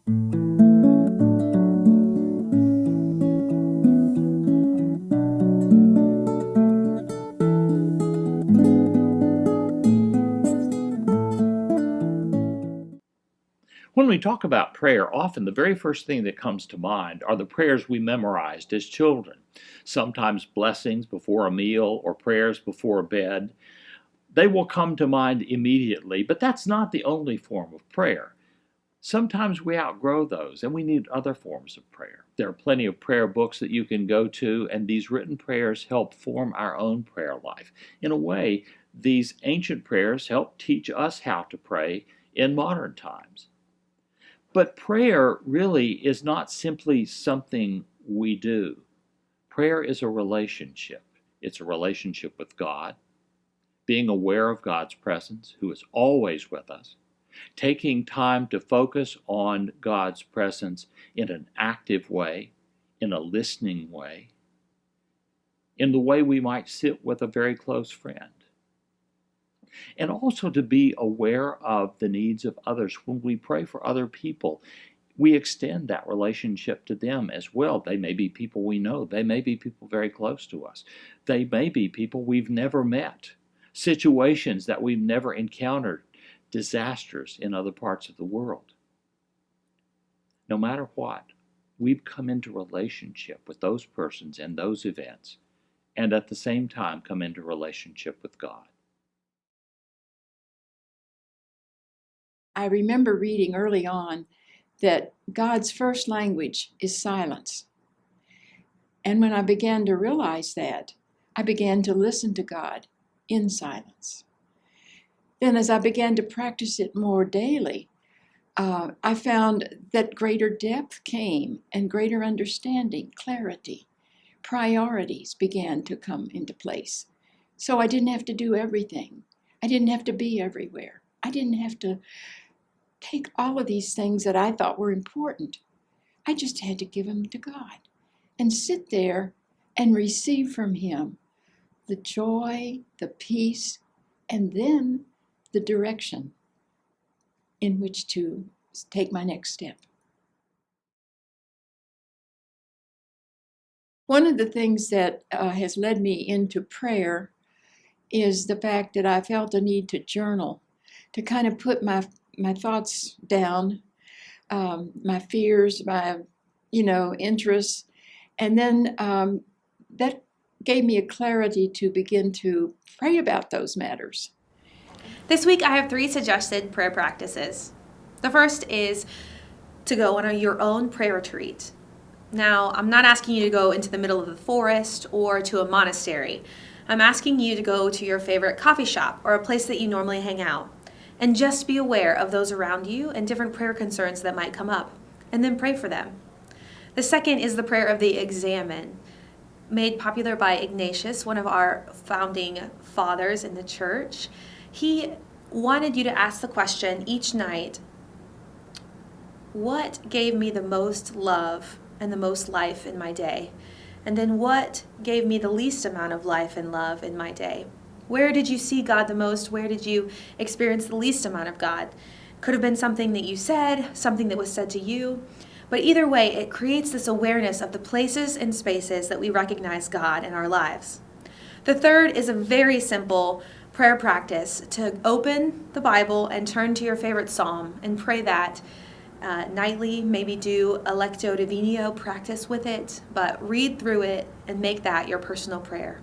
When we talk about prayer, often the very first thing that comes to mind are the prayers we memorized as children. Sometimes blessings before a meal or prayers before bed. They will come to mind immediately, but that's not the only form of prayer. Sometimes we outgrow those and we need other forms of prayer. There are plenty of prayer books that you can go to, and these written prayers help form our own prayer life. In a way, these ancient prayers help teach us how to pray in modern times. But prayer really is not simply something we do. Prayer is a relationship. It's a relationship with God, being aware of God's presence, who is always with us, taking time to focus on God's presence in an active way, in a listening way, in the way we might sit with a very close friend. And also to be aware of the needs of others. When we pray for other people, we extend that relationship to them as well. They may be people we know. They may be people very close to us. They may be people we've never met, situations that we've never encountered, disasters in other parts of the world. No matter what, we've come into relationship with those persons and those events, and at the same time come into relationship with God. I remember reading early on that God's first language is silence. And when I began to realize that, I began to listen to God in silence. Then as I began to practice it more daily, I found that greater depth came and greater understanding, clarity, priorities began to come into place. So I didn't have to do everything. I didn't have to be everywhere. I didn't have to take all of these things that I thought were important. I just had to give them to God and sit there and receive from Him the joy, the peace, and then the direction in which to take my next step. One of the things that has led me into prayer is the fact that I felt a need to journal, to kind of put my thoughts down, my fears, my interests, and then that gave me a clarity to begin to pray about those matters. This week I have 3 suggested prayer practices. The first is to go on your own prayer retreat. Now, I'm not asking you to go into the middle of the forest or to a monastery. I'm asking you to go to your favorite coffee shop or a place that you normally hang out, and just be aware of those around you and different prayer concerns that might come up, and then pray for them. The second is the prayer of the examen, made popular by Ignatius, one of our founding fathers in the church. He wanted you to ask the question each night, what gave me the most love and the most life in my day? And then what gave me the least amount of life and love in my day? Where did you see God the most? Where did you experience the least amount of God? Could have been something that you said, something that was said to you. But either way, it creates this awareness of the places and spaces that we recognize God in our lives. The third is a very simple prayer practice to open the Bible and turn to your favorite psalm and pray that nightly. Maybe do a Lectio Divina practice with it, but read through it and make that your personal prayer.